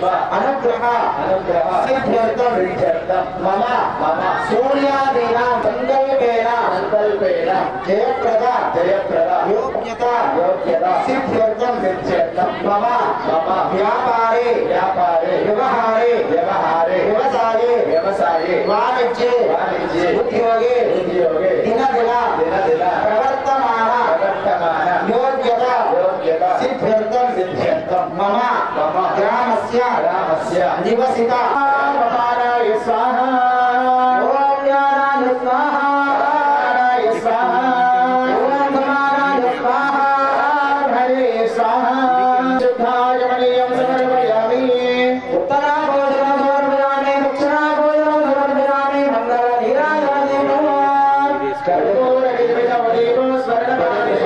अनुग्रह सिद्ध्यर्थम मम सूर्यादीनां संकल्पेन जयप्रदा योग्यता सिद्ध्यर्थम मम व्यापारे व्यवहारे व्यवसाये वाणिज्ये उद्योगे दिन प्रवर्तमान योग्यता सिद्ध्यर्थम मम ग्रामस्य निवसिता महाराय स्वाहा ओम ज्ञानाय स्वाहा ओम धनाय स्वाहा हरे स्वाहा शुद्धाय मणियं समर्पयामि उत्तरा भोजनं समर्पयामि दक्षिणा भोजनं समर्पयामि मंगल नीराजने नमः कर्पूर विद्विषवदीपं स्वर्णपादे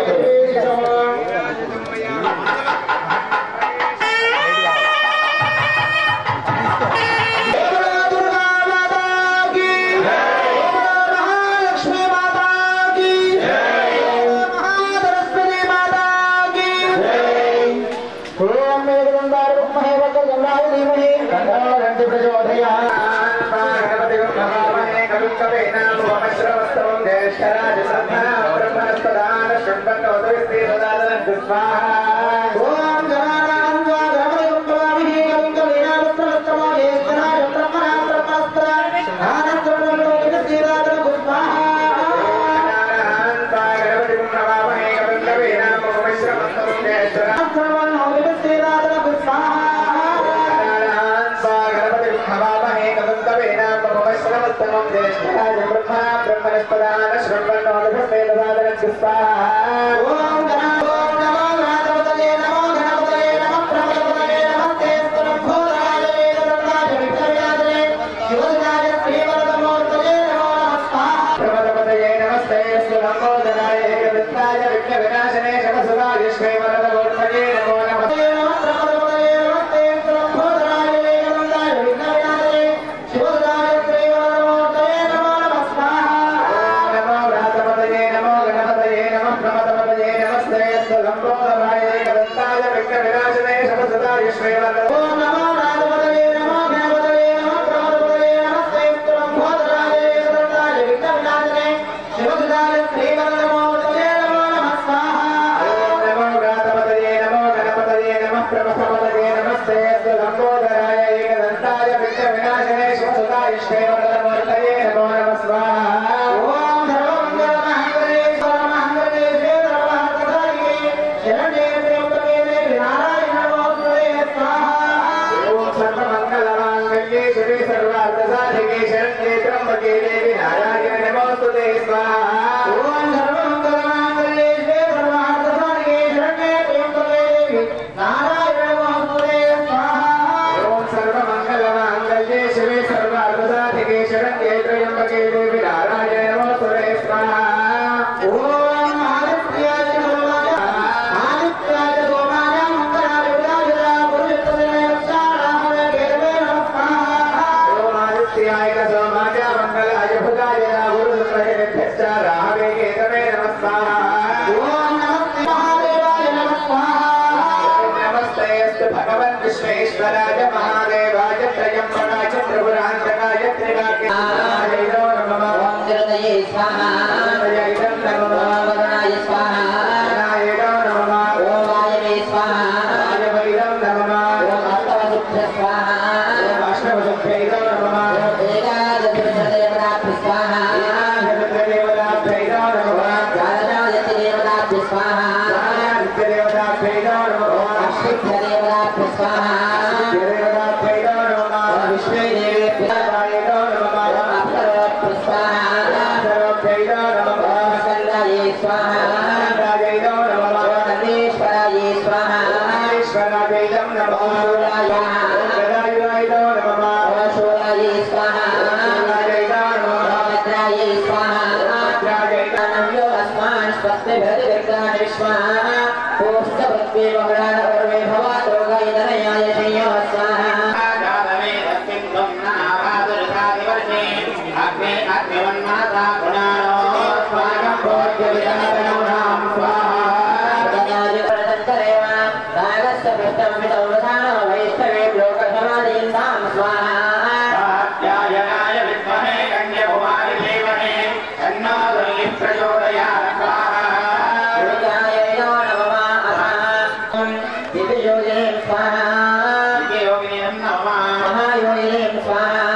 महायोगिनीं स्वाहा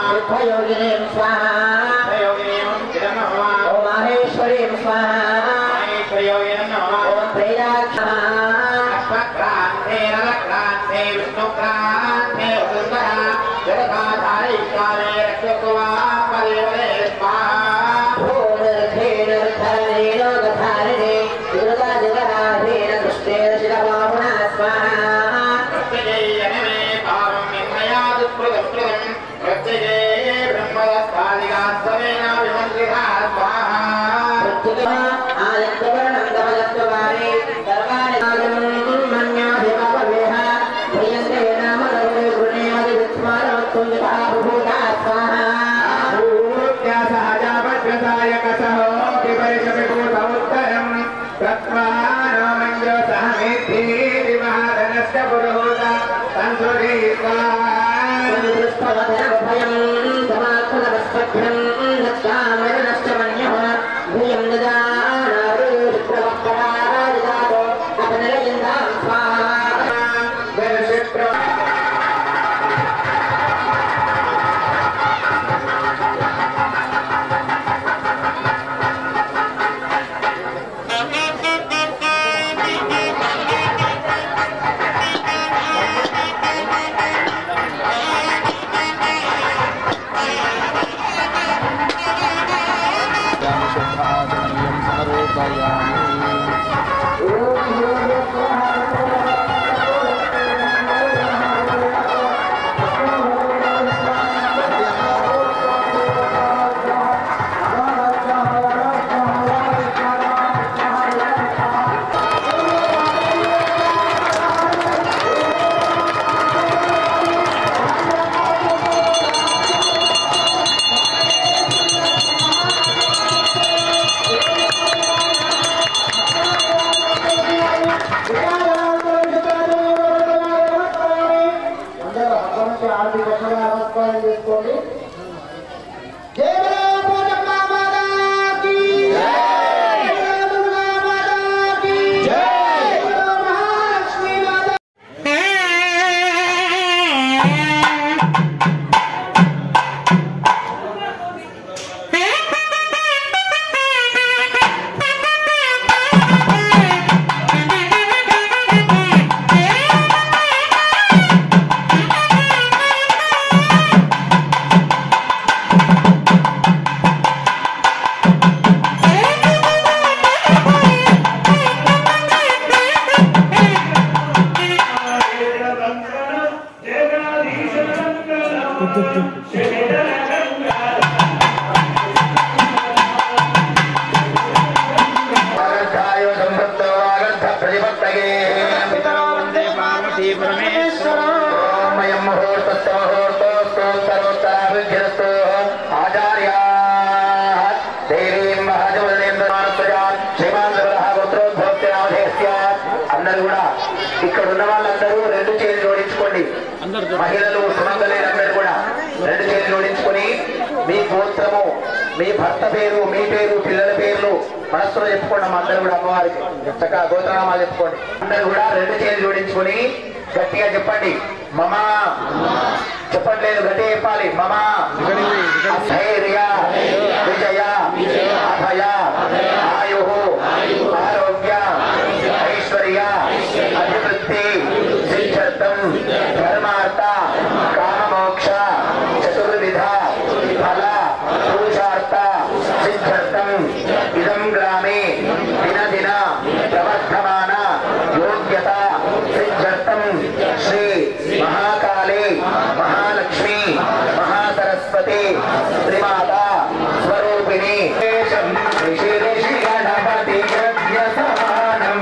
सिद्धयोगिनीं स्वाहा ओम माहेश्वरीं स्वाहा ओम प्रियाक्षा क्रांते नरक्रांते विष्णुक्रांते वसुंधरा जगदाधारी काले रक्षकुवा परिवरे स्वाहा भूर्धेर्धरे लोकधारिणे दुर्गा जगदाधीन दृष्टेन शिरवाहुना स्वाहा प्रत्यये पावं निमयादुप्रदुप्रदं प्रत्यये ब्रह्मदत्तादिगात्सवेन विमन्त्रिता स्वाहा प्रत्यये आयत्तवर्णं गमयत्तवारे सर्वाणि मन्याभिमवेह प्रियन्ते नाम गौरे गुणे मदिविस्मरवत्तुञ्जता भूता स्वाहा भूत्या सहजापद्यसाय कसहो किपरिशमिभूतमुत्तरं तत्त्वानो मञ्जसः मेद्धि महाधनस्य पुरोहोता संस्कृति स्वाहा भयं समात्मनवस्पभ्यं दत्तामरणश्च मन्यः भूयं ददानारुप्रवक्परादिदातो अपनरयन्तां स्वाहा మహిళలు సుమంగళైనందరూ కూడా రెండు చేతులు జోడించుకొని మీ గోత్రము మీ భర్త పేరు మీ పేరు పిల్లల పేర్లు మనస్సులో చెప్పుకోండి. అందరూ కూడా అమ్మవారికి చక్కగా గోత్రనామాలు చెప్పుకోండి. అందరూ కూడా రెండు చేతులు జోడించుకొని గట్టిగా చెప్పండి. మమా చెప్పట్లేదు, గట్టిగా చెప్పాలి. మమా ధైర్య విజయ అభయ ఆయు ఆరోగ్య ఐశ్వర్య అభివృద్ధి సిద్ధ్యర్థం ధర్మార్థ కామమోక్ష చతుర్విధ ఫల పూజార్థ సిద్ధ్యర్థం ఇదం గ్రామే దినదిన ప్రవర్ధమాన యోగ్యత సిద్ధ్యర్థం శ్రీ మహాకాళీ మహాలక్ష్మి మహాసరస్వతి శ్రీమాత స్వరూపిణి ఋషి ఋషి గణపతి యజ్ఞ సమానం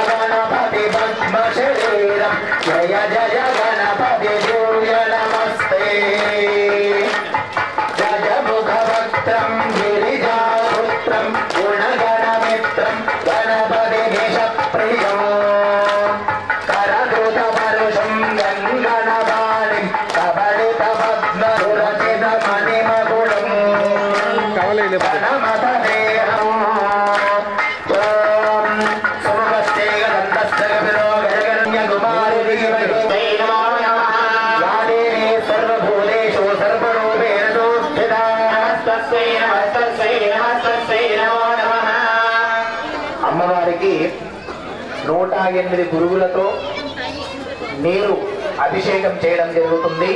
గణపతి పద్మ శరీరం జయ జయ గణపతి సూర్య నమస్తే జయముఖవక్త్రం గిరిజాపుత్రం గుణగణమిత్రం గణపతి నిషప్రియం కరదృత పరుషం గంగణపాణిం కబళిత పద్మసురచిత మణిమకుళం గణమత దేహం సమస్తేగ దంతస్థ 108 గురుగులతో నీరు అభిషేకం చేయడం జరుగుతుంది.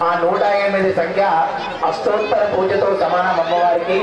ఆ 108 సంఖ్య అష్టోత్తర పూజతో సమానం అమ్మవారికి.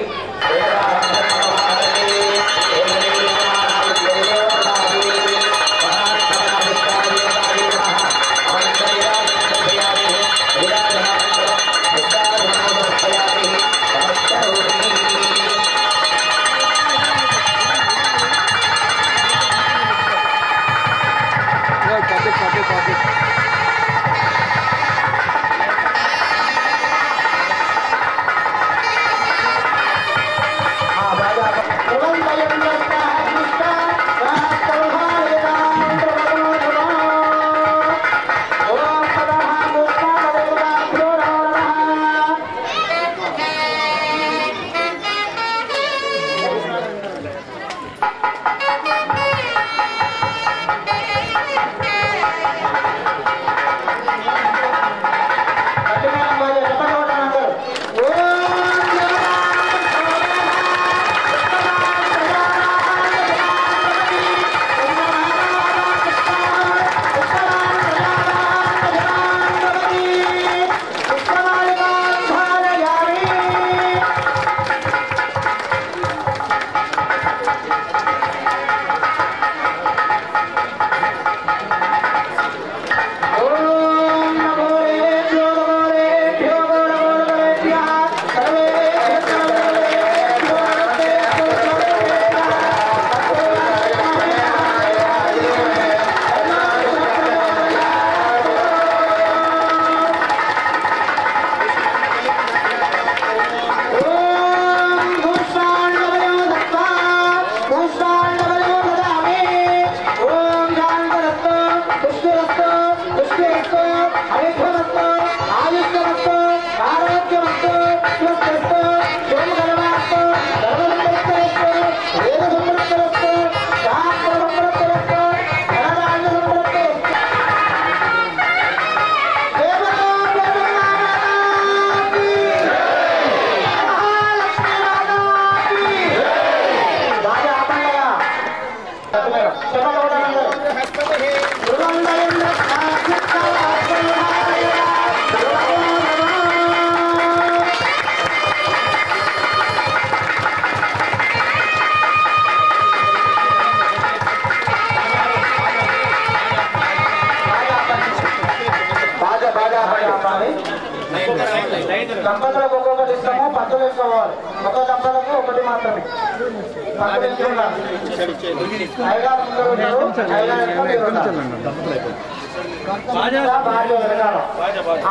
దంపతులకు ఒక్కొక్కటి ఇస్తాము, పత్తులు వేసుకోవాలి. ఒక దంపతులకు ఒకటి మాత్రమే.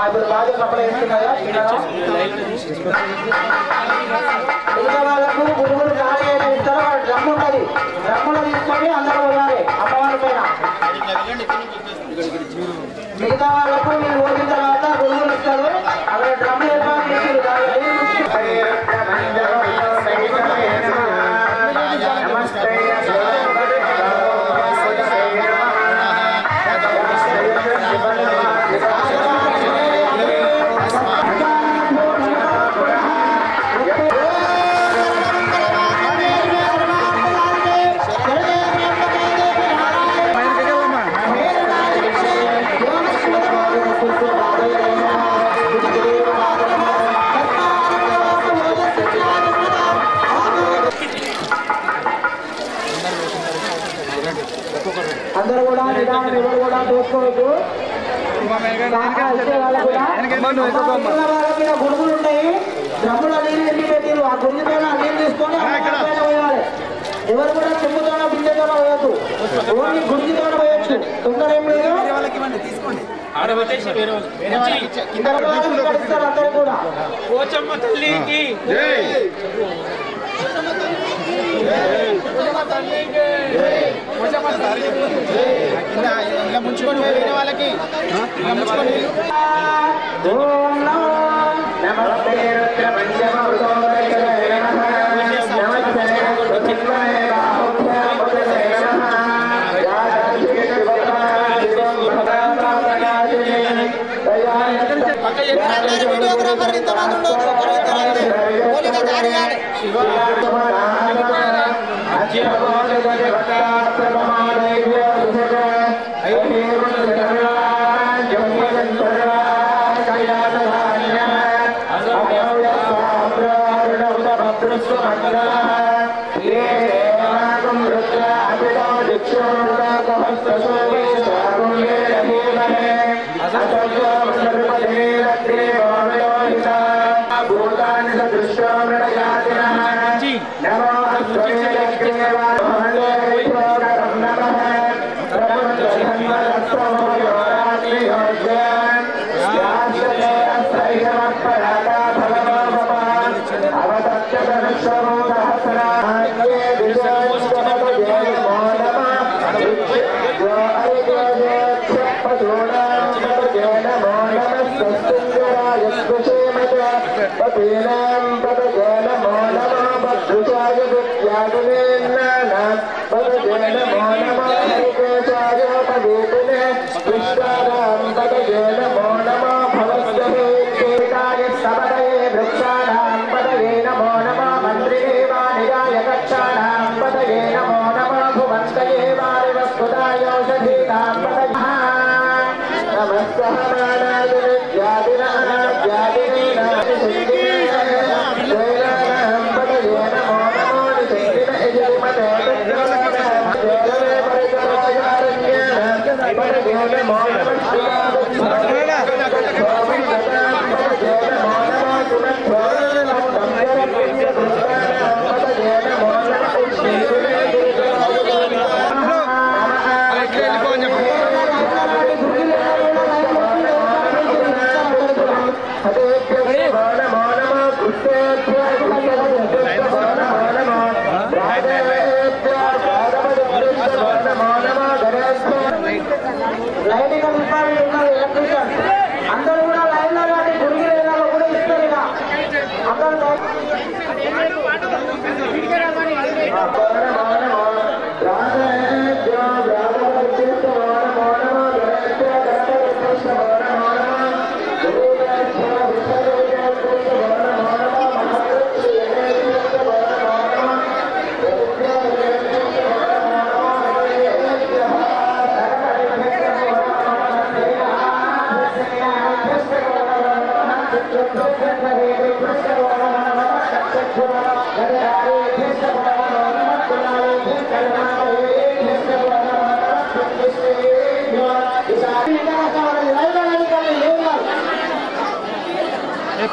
ఇప్పుడు బాధ్యత సప్లై ఇస్తున్నాయా? మిగతా వాళ్ళకు గురువులు గాలి ఇస్తారో వాళ్ళ డ్రమ్ ఉంటుంది, డ్రమ్ములో తీసుకొని అందరూ పోయాలి అమ్మవారి పైన. మిగతా వాళ్ళకు మీరు ఓడిన తర్వాత గురువులు ఇస్తారు, అక్కడ డ్రమ్ ఏర్పాటు చేసి అందరూ కూడా నిదానం, ఎవరు కూడా దోసుకోవద్దు. వాళ్ళకి గుడుగులు ఉంటాయి, డ్రమ్ములో నీళ్ళు ఎన్ని పెట్టిరు, ఆ గుడితో నీళ్ళు తీసుకొని పోయాలి. ఎవరు కూడా చెంబుతోనో బిందెతోనో పోయొద్దు, ఓన్లీ గుడితో పోయొచ్చు. తొందర ఏం లేదు. అందరూ కూడా ముంచుకొని వేరే వాళ్ళకి వీడియోగ్రాఫర్ ఇంతమంది ఉండొచ్చు.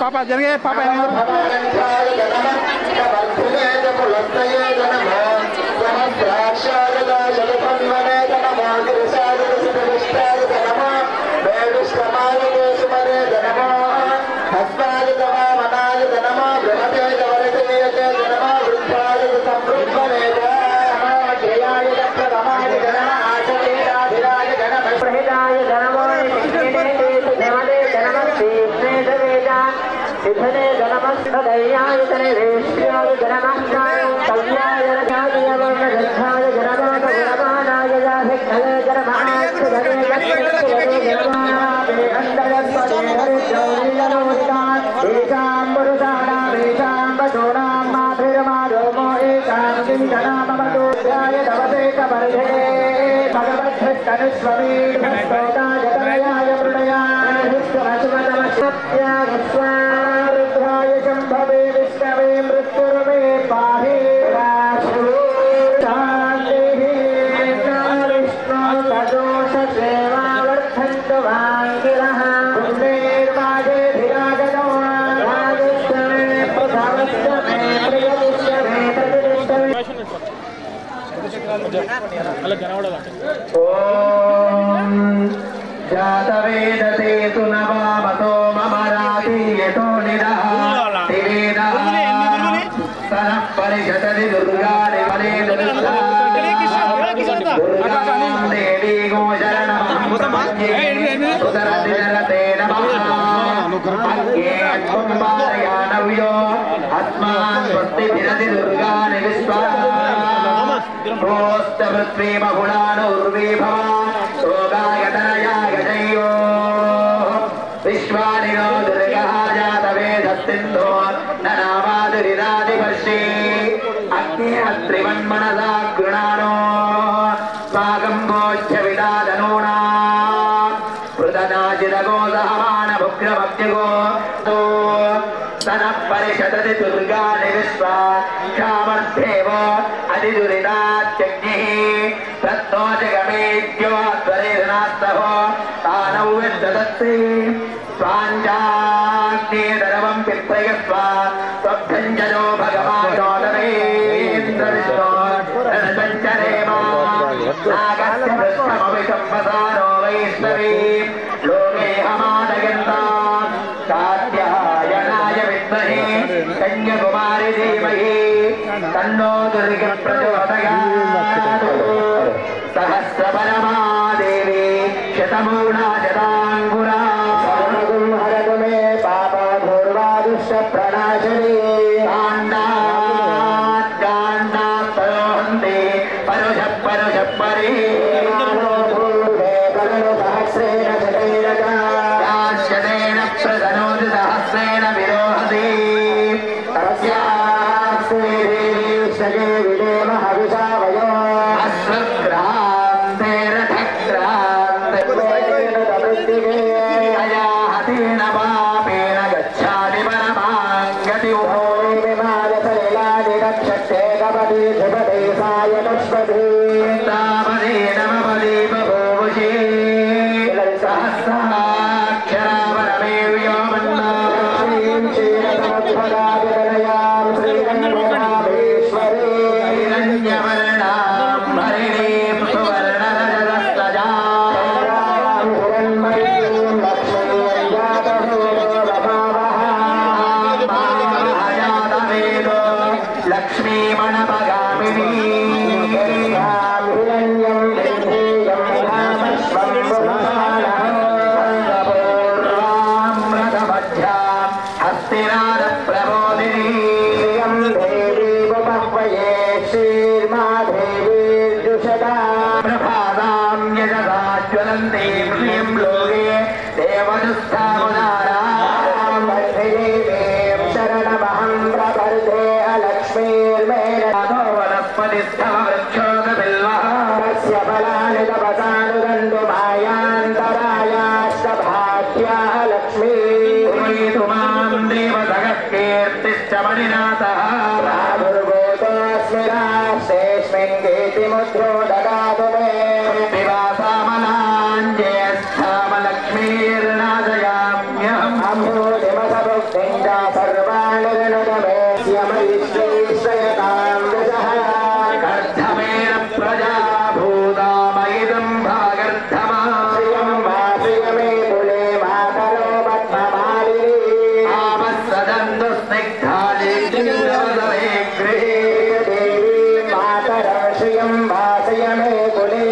पापा जरिए पापा जातवेदते सुनवामतो मम रातीयतो निरातिवेदः सनः परिषदति दुर्गाणि वने दुर्गां देवी गोचरणं सुदरतिजरते नमः अग्ये कुम्भारयानव्यो अस्मान् स्वस्ति विरति दुर्गाणि विश्वाः पृथ्वी बहुलानुर्वी भवागाय जयो विश्वानि नो दुर्गः जातवेदस्सिन्धो न नामादुरिदादिपश्ये अग्निहस्त्रिवन्मनसा गृणानो स्वागं गोच्छविदादनूना पृथनाचिदगो सहमानभुग्रमग्निगो सनः परिषदति दुर्गाणि विश्वा क्षामर्थेव अधिदुरिदात्यग्निः प्रत्नो जगमे ईट्योत्तरेधनास्तहो तानौ विद्ददत्ते स्वाञ्जाग्नेदरवं पिप्रयस्वा त्वभ्यञ्जनो भगवानोदरेन्द्रविष्णो रणसञ्चरेमा नागस्य पृष्ठमविशम्पसारो वैष्णवी लोके हमादयन्ताम् कात्यायनाय विद्महे कन्याकुमारी धीमहि तन्नो दुर्गे प्रचोदयात् सहस्रपरमा देवी शतमूला शताङ्कुरा हरतु मे पापघोर्वादुष्टप्रणाशिनी काण्डात्तरोहन्ते परुषः परे सहस्रेण शतेन प्रधनोति सहस्रेण विरोहति तस्यास्ते देवीशगे विदेमः विशावयो अश्वक्रान्ते रथक्रान्ते अयाहतेन पापेन गच्छाति परमां गतिं विमानसलिलानि रक्षते कपति ध्रुपदे सायतस्पति तावदे नमपदे बभूवुषे सहस्राक्षरावरमेव्यो मन्नां क्षीरसमुद्भरादितनयां श्रीरङ्गरामेश्वरी हिरण्यवर्णां हरिणीं सुवर्णरजतस्तजां हिरण्मयीं लक्ष्मीं जातवेदो लक्ष्मीमणपगामिनी मुद्रो ददातु मे विवासामलाञ्जेष्ठामलक्ष्मीर्नाशयाम्यहम् अभूतिमसभुक्तिं च सर्वाणि ऋणदमेश्यमैश्वयतां दशः गर्धमेन प्रजा भूतामयिदं भागर्धमा श्रियं वा श्रियमे कुले मातरो पद्ममालिनी आपस्सदन्तु स्निग्धाले गृहे भाषय मे कुले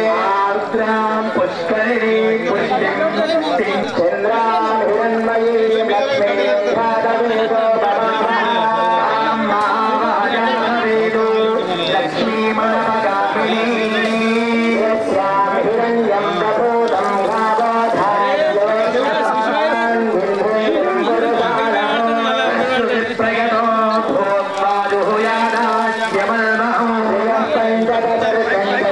आर्द्रां पुष्करिणी पुष्टिं चन्द्रां हिरण्मयीं लक्ष्मीं ध्यातवेदो महावेदो लक्ष्मीमणपगामिनी यस्यां हिरण्यं प्रभूतं प्रयतो भूत्वाजुहुयादाज्यमल्महं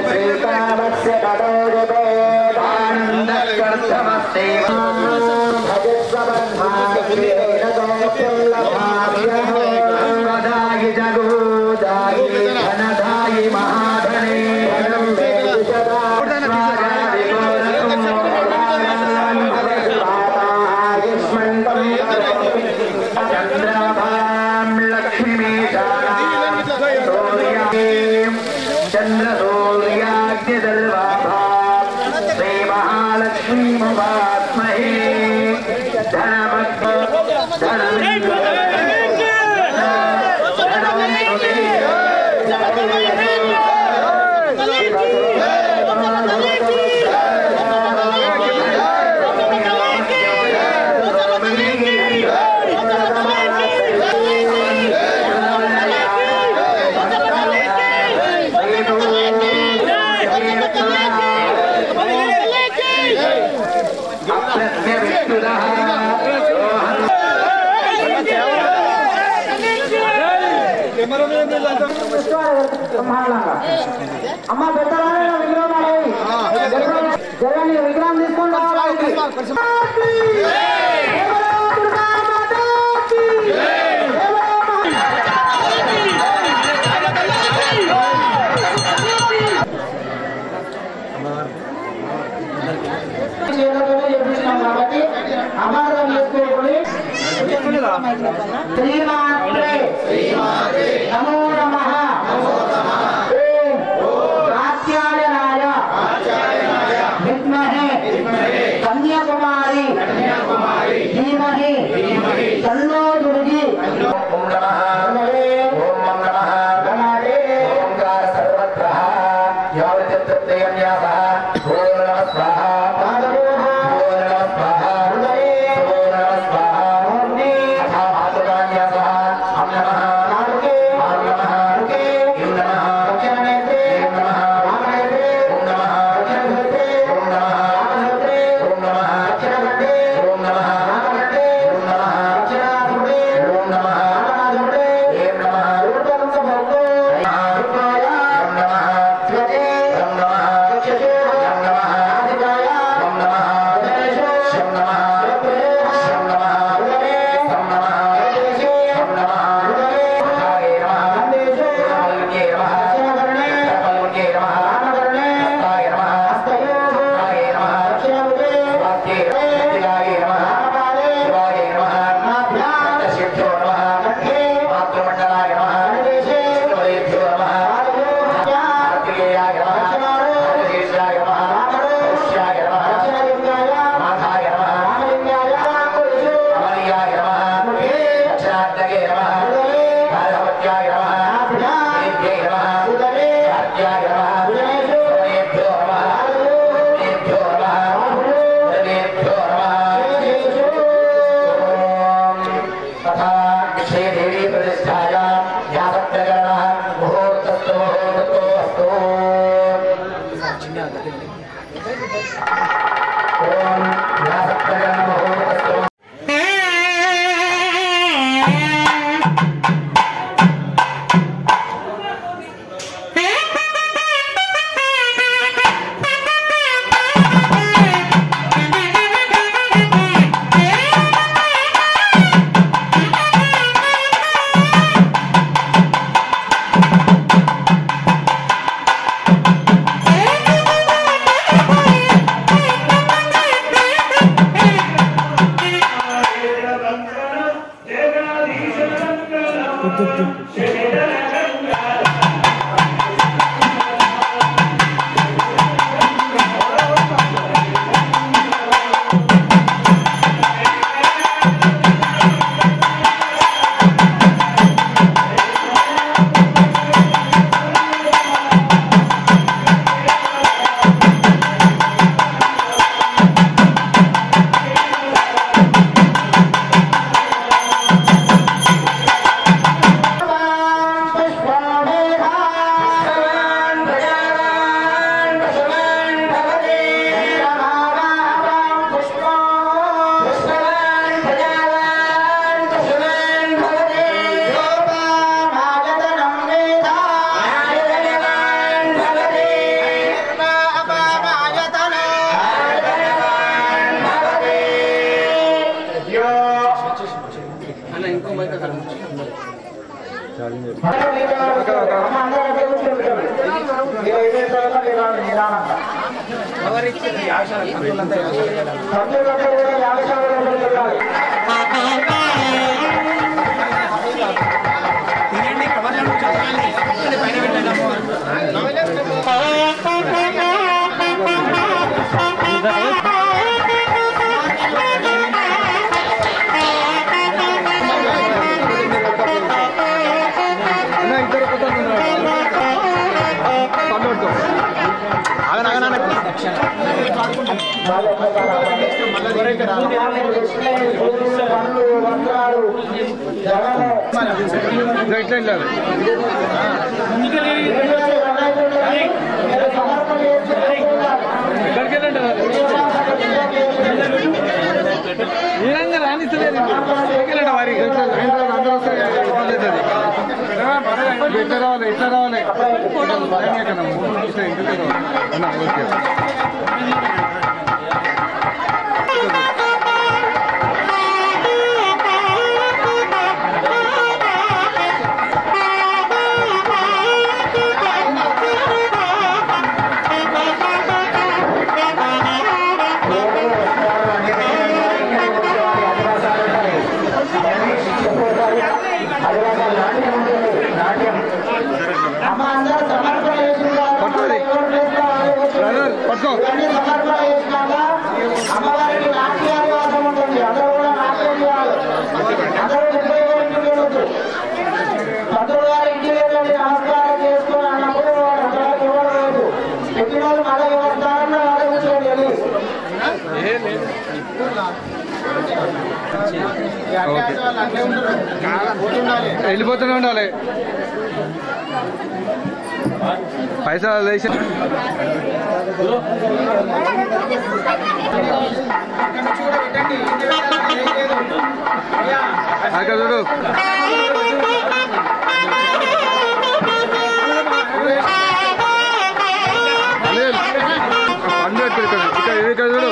श्रीकामस्य तदोजपेदानन्दकर्तमस्तेव भजस्वबद्धाग्रेणगोपुल्लभाभ्यः जगोदायि धनदायि महाधने चन्द्रभां लक्ष्मीशालां चन्द्रसूर्याग्निदल्वाभा श्रीमहालक्ष्मीमुपास्महे అమ్మ పెట్టాలని విగ్రహం జగన్ విగ్రహం తీసుకుని చేతులతోనే చేపిస్తున్నాం కాబట్టి అపార్థం చేసుకోకూడదు. శ్రీమాత్రే నమో నమః. కాత్యాయనాయ విద్మహే కన్యాకుమారి ధీమహి తన్నో దుర్గి. ఓం నమః ఓం నమః గణాదే ఓంకార సర్వత్ర యావత్యత్యన్యాస ఓం నమః స్వాహా ఓం నమః స్వాహా ఓం నమః స్వాహా అథా మాతృకాన్యాస ఓం నమః ఓం నమః ఓం నమః ఓం నమః ఓం నమః ఓం ఇవన్నీ సమర్పణ చేసినాక అమ్మవారికి నాట్యాభ్యాసం ఉంటుంది. అందరూ కూడా నాట్యం చేయాలి. అందరూ 30 ఇంటికి వెళ్ళొచ్చు. పంతులు గారు ఇంటికి వెళ్ళండి, నమస్కారం చేసుకుని అన్నప్పుడు అందరికి ఇవ్వడం లేదు. పెట్టిన వాళ్ళు మళ్ళీ ఇవ్వస్తారని వాళ్ళు కూర్చోండి. వెళ్ళిపోతూనే ఉండాలి. పైసలు వేసి అక్కడ చూడు. పండు ఇక్కడ చూడు.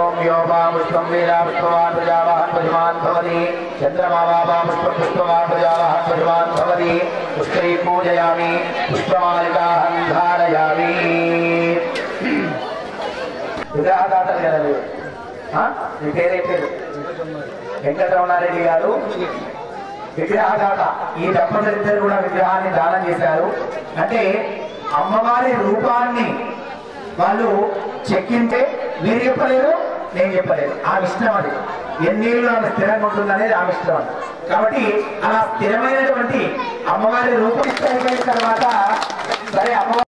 ओम योमा पुष्पं वेदा पुष्पवान् प्रजावान् पुष्पवान् भवति चन्द्रमा वामा पुष्पं पुष्पवान् प्रजावान् पुष्पवान् भवति पुष्करी पूजयामि पुष्पमालिकां धारयामि విగ్రహదాతలు కదా మీరు మీ పేరైతే వెంకటరమణారెడ్డి గారు విగ్రహదాత. ఈ దంపతులిద్దరు కూడా విగ్రహాన్ని దానం చేశారు. అంటే అమ్మవారి రూపాన్ని వాళ్ళు చెక్కింటే మీరు చెప్పలేరు, నేను చెప్పలేదు. ఆమె ఇష్టం అది. ఎన్నేళ్ళు ఆమె స్థిరంగా ఉంటుందనేది ఆమె ఇష్టం అది. కాబట్టి అలా స్థిరమైనటువంటి అమ్మవారి రూపం అయిపోయిన తర్వాత సరే అమ్మవారి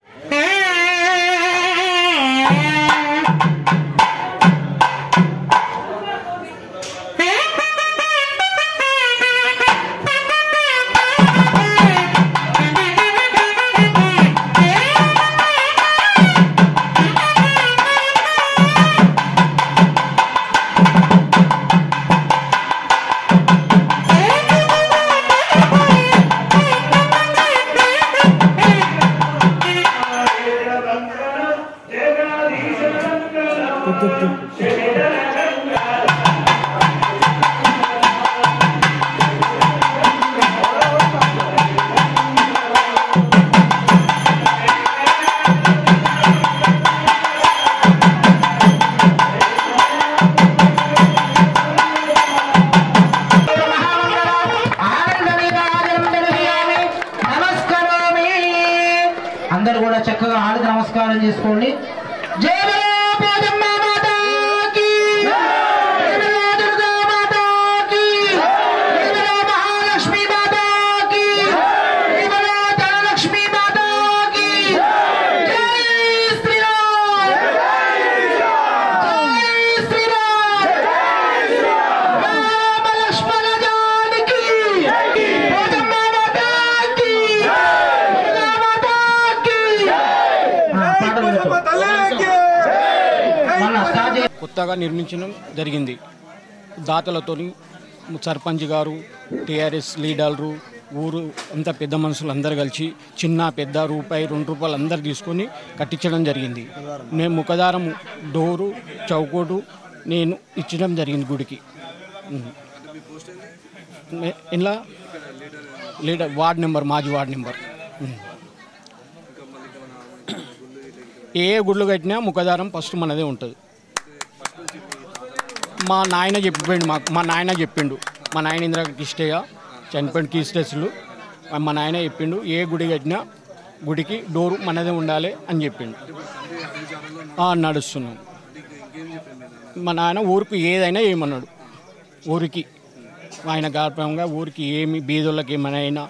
అందరూ కూడా చక్కగా ఆడికి నమస్కారం చేసుకోండి. జై పోజమ్మ మాతాకి, దుర్గా మాతాకి, మహాలక్ష్మి మాతాకి, ధనలక్ష్మి మాతాకి, జై శ్రీరామ్, జై శ్రీరామ్, రామ లక్ష్మణ జానకి, పోజమ్మ మాతాకి, దుర్గా మాతాకి. కొత్తగా నిర్మించడం జరిగింది. దాతలతోని సర్పంచ్ గారు, టీఆర్ఎస్ లీడర్లు, ఊరు అంతా పెద్ద మనుషులు అందరు కలిసి చిన్న పెద్ద రూపాయి 2 రూపాయలు అందరు తీసుకొని కట్టించడం జరిగింది. నేను ముఖదారం డోరు చౌకోటు నేను ఇచ్చడం జరిగింది గుడికి. ఇలా లీడర్ వార్డ్ నెంబర్, మాజీ వార్డ్ నెంబర్. ఏ గుళ్ళు కట్టినా ముఖదారం ఫస్ట్ మనదే ఉంటుంది. మా నాయన చెప్పిండు మాకు, మా నాయన ఇందిరా కిష్టయ్య చనిపోయిన కీస్టెస్లు. మా నాయన చెప్పిండు ఏ గుడి కట్టినా గుడికి డోరు మనదే ఉండాలి అని చెప్పిండు. నడుస్తున్నాం. మా నాయన ఊరికి ఏదైనా ఏమన్నాడు. ఊరికి ఆయన గర్భంగా ఊరికి ఏమి బీదోళ్ళకి ఏమైనా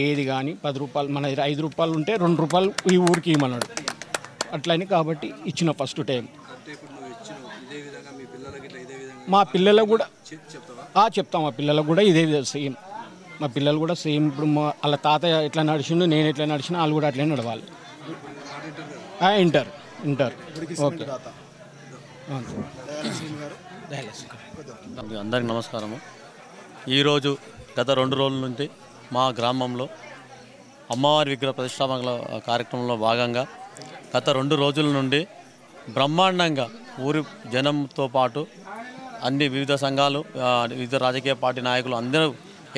ఏది కానీ 10 రూపాయలు, మన దగ్గర 5 రూపాయలు ఉంటే 2 రూపాయలు ఈ ఊరికి ఇవ్వమన్నాడు. అట్లని కాబట్టి ఇచ్చిన ఫస్ట్ టైం. మా పిల్లలకు కూడా చెప్తాం. మా పిల్లలకు కూడా ఇదే సేమ్. మా పిల్లలు కూడా సేమ్. ఇప్పుడు వాళ్ళ తాతయ్య ఎట్లా నడిచిండు, నేను ఎట్లా నడిచినా వాళ్ళు కూడా అట్లనే నడవాలి. Inter okay. అందరికి నమస్కారము. ఈరోజు గత 2 రోజుల నుండి మా గ్రామంలో అమ్మవారి విగ్రహ ప్రతిష్టాపన కార్యక్రమంలో భాగంగా గత 2 రోజుల నుండి బ్రహ్మాండంగా ఊరి జనంతో పాటు అన్ని వివిధ సంఘాలు, వివిధ రాజకీయ పార్టీ నాయకులు అందరూ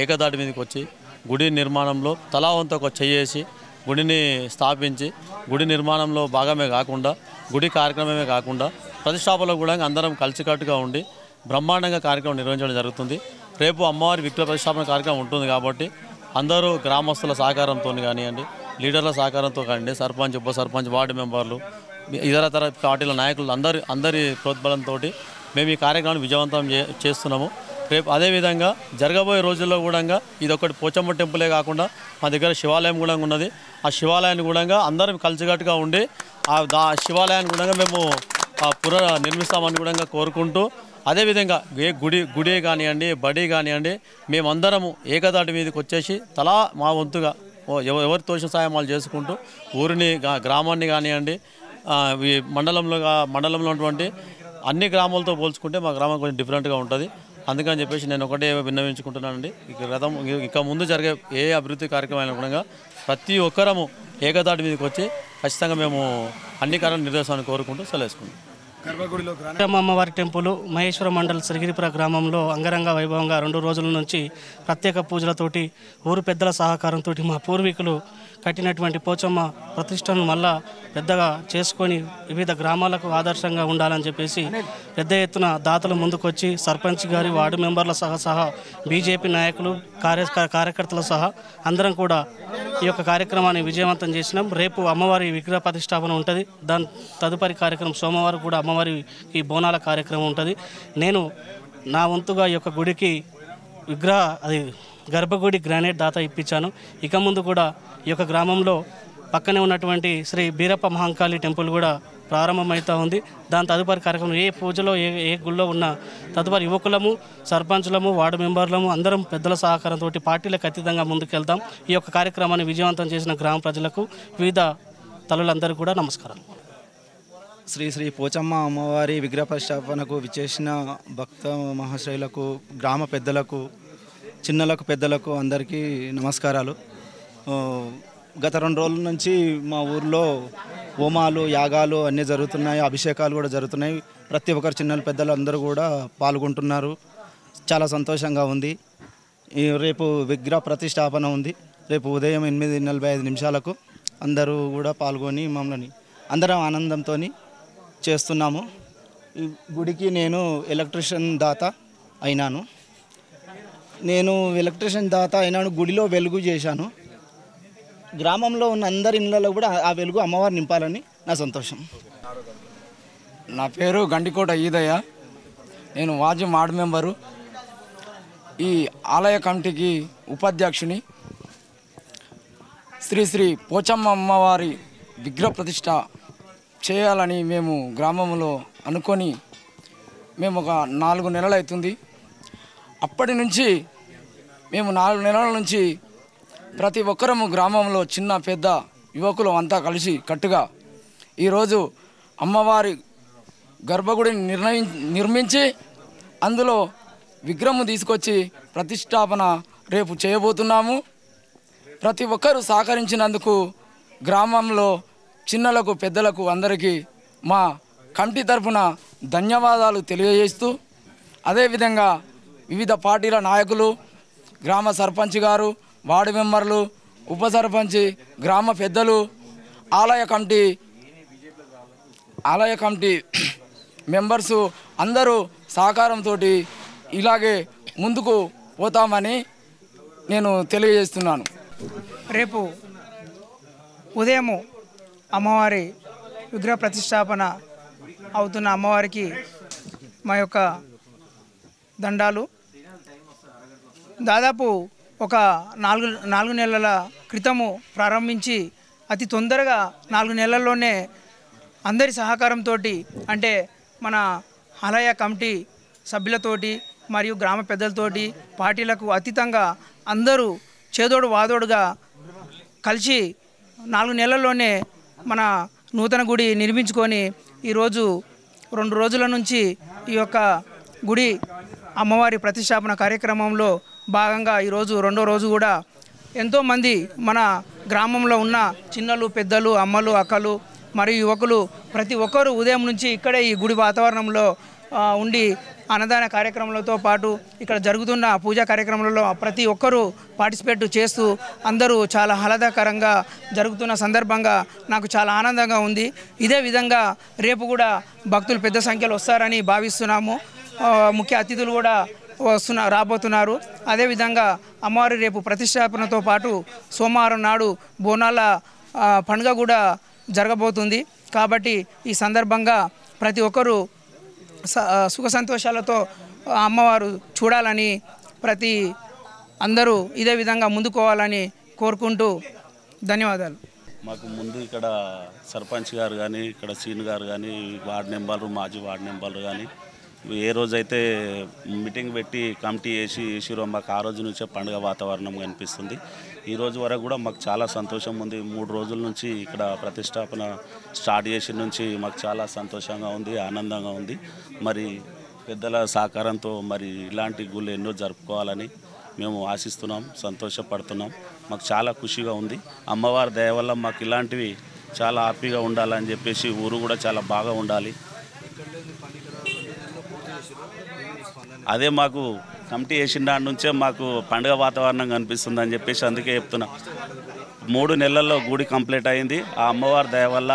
ఏకదాటి మీదకి వచ్చి గుడి నిర్మాణంలో తలా వంతు ఒక చేసి గుడిని స్థాపించి గుడి నిర్మాణంలో భాగమే కాకుండా, గుడి కార్యక్రమమే కాకుండా ప్రతిష్టాపనలో కూడా అందరం కలిసికట్టుగా ఉండి బ్రహ్మాండంగా కార్యక్రమం నిర్వహించడం జరుగుతుంది. రేపు అమ్మవారి విగ్రహ ప్రతిష్టాపన కార్యక్రమం ఉంటుంది కాబట్టి అందరూ గ్రామస్తుల సహకారంతో కానివ్వండి, లీడర్ల సహకారంతో కానివ్వండి, సర్పంచ్, ఉప సర్పంచ్, వార్డు మెంబర్లు, ఇతర పార్టీల నాయకులు అందరి ప్రోద్బలంతో మేము ఈ కార్యక్రమాన్ని విజయవంతం చేస్తున్నాము. రేపు అదేవిధంగా జరగబోయే రోజుల్లో కూడా ఇది ఒకటి పోచమ్మ టెంపులే కాకుండా మా దగ్గర శివాలయం కూడా ఉన్నది. ఆ శివాలయాన్ని కూడా అందరం కలిసికట్టుగా ఉండి ఆ శివాలయాన్ని కూడా మేము నిర్మిస్తామని కూడా కోరుకుంటూ, అదేవిధంగా ఏ గుడి కానివ్వండి, బడి కానివ్వండి, మేమందరము ఏకదాటి మీదకి వచ్చేసి తలా మా వంతుగా ఎవరి తోచిన సాయం వాళ్ళు చేసుకుంటూ ఊరిని, గ్రామాన్ని కానివ్వండి, ఈ మండలంలో ఉన్నటువంటి అన్ని గ్రామాలతో పోల్చుకుంటే మా గ్రామం కొంచెం డిఫరెంట్గా ఉంటుంది. అందుకని చెప్పేసి నేను ఒకటే విన్నవించుకుంటున్నానండి. ఇక ముందు జరిగే ఏ అభివృద్ధి కార్యక్రమాలు కూడా ప్రతి ఒక్కరము ఏకదాటి మీదకి వచ్చి ఖచ్చితంగా మేము అన్ని కార్యాలను నిర్దేశాన్ని కోరుకుంటూ సెలవుకుంటాం. అమ్మవారి టెంపుల్ మహేశ్వర మండల్ శ్రీగిరిపుర గ్రామంలో అంగరంగ వైభవంగా 2 రోజుల నుంచి ప్రత్యేక పూజలతోటి ఊరు పెద్దల సహకారంతో మా పూర్వీకులు కట్టినటువంటి పోచమ్మ ప్రతిష్టను మళ్ళా పెద్దగా చేసుకొని వివిధ గ్రామాలకు ఆదర్శంగా ఉండాలని చెప్పేసి పెద్ద ఎత్తున దాతలు ముందుకొచ్చి సర్పంచ్ గారి, వార్డు మెంబర్ల సహా బీజేపీ నాయకులు, కార్యకర్తల సహా అందరం కూడా ఈ యొక్క కార్యక్రమాన్ని విజయవంతం చేసినాం. రేపు అమ్మవారి విగ్రహ ప్రతిష్టాపన ఉంటుంది. దాని తదుపరి కార్యక్రమం సోమవారం కూడా అమ్మవారి ఈ బోనాల కార్యక్రమం ఉంటుంది. నేను నా వంతుగా ఈ యొక్క గుడికి గర్భగుడి గ్రానైట్ దాత ఇప్పించాను. ఇక ముందు కూడా ఈ యొక్క గ్రామంలో పక్కనే ఉన్నటువంటి శ్రీ బీరప్ప మహంకాళి టెంపుల్ కూడా ప్రారంభమవుతూ ఉంది. దాని తదుపరి కార్యక్రమం ఏ పూజలో ఏ గుళ్ళో ఉన్న తదుపరి యువకులము, సర్పంచులము, వార్డు మెంబర్లము అందరం పెద్దల సహకారంతో పార్టీలకు అతీతంగా ముందుకెళ్తాం. ఈ యొక్క కార్యక్రమాన్ని విజయవంతం చేసిన గ్రామ ప్రజలకు, వివిధ తల్లులందరూ కూడా నమస్కారాలు. శ్రీ పోచమ్మ అమ్మవారి విగ్రహ ప్రతిష్టాపనకు విచ్చేసిన భక్త మహాశ్రయులకు, గ్రామ పెద్దలకు, చిన్నలకు, పెద్దలకు అందరికీ నమస్కారాలు. గత 2 రోజుల నుంచి మా ఊర్లో హోమాలు, యాగాలు అన్నీ జరుగుతున్నాయి, అభిషేకాలు కూడా జరుగుతున్నాయి. ప్రతి ఒక్కరు చిన్నలు పెద్దలు అందరూ కూడా పాల్గొంటున్నారు. చాలా సంతోషంగా ఉంది. రేపు విగ్రహ ప్రతిష్టాపన ఉంది. రేపు ఉదయం 8:45 నిమిషాలకు అందరూ కూడా పాల్గొని మమ్మల్ని అందరం ఆనందంతో చేస్తున్నాము. ఈ గుడికి నేను ఎలక్ట్రీషియన్ దాత అయినాను. గుడిలో వెలుగు చేశాను. గ్రామంలో ఉన్న అందరి ఇళ్ళలో కూడా ఆ వెలుగు అమ్మవారు నింపాలని నా సంతోషం. నా పేరు గండికోట ఈదయ్య. నేను వార్డు మెంబరు. ఈ ఆలయ కమిటీకి ఉపాధ్యక్షుని. శ్రీ పోచమ్మ అమ్మవారి విగ్రహ ప్రతిష్ట చేయాలని మేము గ్రామంలో అనుకొని మేము ఒక 4 నెలలు అవుతుంది. అప్పటి నుంచి మేము 4 నెలల నుంచి ప్రతి ఒక్కరము గ్రామంలో చిన్న పెద్ద యువకులు అంతా కలిసి కట్టుగా ఈరోజు అమ్మవారి గర్భగుడిని నిర్మించి అందులో విగ్రహం తీసుకొచ్చి ప్రతిష్టాపన రేపు చేయబోతున్నాము. ప్రతి ఒక్కరూ సహకరించినందుకు గ్రామంలో చిన్నలకు, పెద్దలకు అందరికీ మా కమిటీ తరఫున ధన్యవాదాలు తెలియజేస్తూ, అదేవిధంగా వివిధ పార్టీల నాయకులు, గ్రామ సర్పంచ్ గారు, వార్డు మెంబర్లు, ఉప సర్పంచి, గ్రామ పెద్దలు, ఆలయ కమిటీ మెంబర్సు అందరూ సహకారంతో ఇలాగే ముందుకు పోతామని నేను తెలియజేస్తున్నాను. రేపు ఉదయం అమ్మవారి విగ్రహ ప్రతిష్టాపన అవుతున్న అమ్మవారికి మా యొక్క దండాలు. దాదాపు ఒక నాలుగు నెలల క్రితము ప్రారంభించి అతి తొందరగా 4 నెలల్లోనే అందరి సహకారంతో, అంటే మన ఆలయ కమిటీ సభ్యులతోటి మరియు గ్రామ పెద్దలతోటి, పార్టీలకు అతీతంగా అందరూ చేదోడు వాదోడుగా కలిసి 4 నెలల్లోనే మన నూతన గుడి నిర్మించుకొని ఈరోజు 2 రోజుల నుంచి ఈ యొక్క గుడి అమ్మవారి ప్రతిష్టాపన కార్యక్రమంలో భాగంగా ఈరోజు 2వ రోజు కూడా ఎంతోమంది మన గ్రామంలో ఉన్న చిన్నలు, పెద్దలు, అమ్మలు, అక్కలు మరియు యువకులు ప్రతి ఒక్కరూ ఉదయం నుంచి ఇక్కడే ఈ గుడి వాతావరణంలో ఉండి అన్నదాన కార్యక్రమాలతో పాటు ఇక్కడ జరుగుతున్న పూజా కార్యక్రమాలలో ప్రతి ఒక్కరూ పార్టిసిపేట్ చేస్తూ అందరూ చాలా ఆహ్లాదకరంగా జరుగుతున్న సందర్భంగా నాకు చాలా ఆనందంగా ఉంది. ఇదే విధంగా రేపు కూడా భక్తులు పెద్ద సంఖ్యలో వస్తారని భావిస్తున్నాము. ముఖ్య అతిథులు కూడా రాబోతున్నారు. అదేవిధంగా అమ్మవారి రేపు ప్రతిష్టాపనతో పాటు సోమవారం నాడు బోనాల పండుగ కూడా జరగబోతుంది. కాబట్టి ఈ సందర్భంగా ప్రతి ఒక్కరూ సుఖ సంతోషాలతో అమ్మవారు చూడాలని ప్రతి అందరూ ఇదే విధంగా ముందుకోవాలని కోరుకుంటూ ధన్యవాదాలు. మాకు ముందు ఇక్కడ సర్పంచ్ గారు కానీ, ఇక్కడ సీన్ గారు కానీ, వార్డు మెంబర్లు, మాజీ వార్డు మెంబర్లు కానీ ఏ రోజైతే మీటింగ్ పెట్టి కమిటీ వేసిరో మాకు ఆ రోజు నుంచే పండుగ వాతావరణం కనిపిస్తుంది. ఈ రోజు వరకు కూడా మాకు చాలా సంతోషం ఉంది. 3 రోజుల నుంచి ఇక్కడ ప్రతిష్టాపన స్టార్ట్ చేసిన నుంచి మాకు చాలా సంతోషంగా ఉంది, ఆనందంగా ఉంది. మరి పెద్దల సహకారంతో మరి ఇలాంటి గుళ్ళు ఎన్నో జరుపుకోవాలని మేము ఆశిస్తున్నాం, సంతోషపడుతున్నాం. మాకు చాలా ఖుషిగా ఉంది. అమ్మవారి దయ వల్ల మాకు ఇలాంటివి చాలా హ్యాపీగా ఉండాలని చెప్పేసి, ఊరు కూడా చాలా బాగా ఉండాలి. అదే మాకు కమిటీ వేసిన దాని నుంచే మాకు పండుగ వాతావరణం కనిపిస్తుందని చెప్పేసి అందుకే చెప్తున్నా. 3 నెలల్లో గుడి కంప్లీట్ అయింది. ఆ అమ్మవారి దయ వల్ల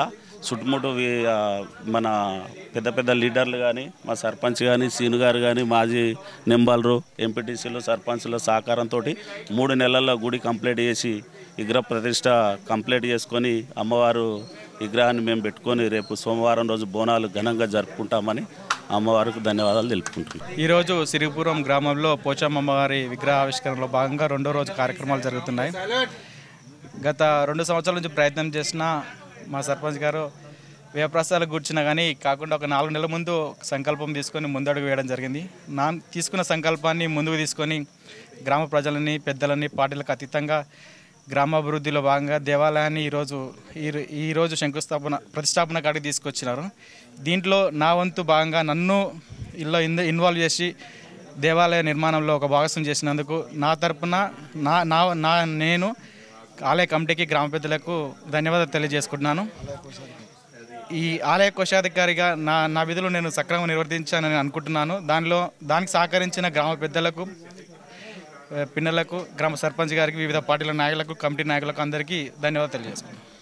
చుట్టుముట్టు మన పెద్ద పెద్ద లీడర్లు కానీ, మా సర్పంచ్ కానీ, సీను గారు కానీ, మాజీ నెంబర్లు, ఎంపీటీసీలు, సర్పంచ్ల సహకారంతో 3 నెలల్లో గుడి కంప్లీట్ చేసి విగ్రహ ప్రతిష్ట కంప్లీట్ చేసుకొని అమ్మవారు విగ్రహాన్ని మేము పెట్టుకొని రేపు సోమవారం రోజు బోనాలు ఘనంగా జరుపుకుంటామని అమ్మవారికి ధన్యవాదాలు తెలుపుకుంటున్నాం. ఈరోజు సిరిపురం గ్రామంలో పోచమ్మ అమ్మవారి విగ్రహ ఆవిష్కరణలో భాగంగా 2వ రోజు కార్యక్రమాలు జరుగుతున్నాయి. గత 2 సంవత్సరాల నుంచి ప్రయత్నం చేసిన మా సర్పంచ్ గారు వ్యయప్రసాదాలు కూర్చున్నా కానీ కాకుండా ఒక 4 నెలల ముందు సంకల్పం తీసుకొని ముందడుగు వేయడం జరిగింది. తీసుకున్న సంకల్పాన్ని ముందుకు తీసుకొని గ్రామ ప్రజలని, పెద్దలని, పార్టీలకు అతీతంగా గ్రామాభివృద్ధిలో భాగంగా దేవాలయాన్ని ఈరోజు ప్రతిష్టాపన కాడికి తీసుకొచ్చినారు. దీంట్లో నా వంతు భాగంగా నన్ను ఇన్వాల్వ్ చేసి దేవాలయ నిర్మాణంలో ఒక భాగస్వామ్యం చేసినందుకు నా తరపున నేను ఆలయ కమిటీకి, గ్రామ పెద్దలకు ధన్యవాదాలు తెలియజేసుకుంటున్నాను. ఈ ఆలయ కోశాధికారిగా నా విధులు నేను సక్రమంగా నిర్వర్తించానని అనుకుంటున్నాను. దానికి సహకరించిన గ్రామ పెద్దలకు, పిన్నలకు, గ్రామ సర్పంచ్ గారికి, వివిధ పార్టీల నాయకులకు, కమిటీ నాయకులకు అందరికీ ధన్యవాదాలు తెలియజేసుకుంటున్నాను.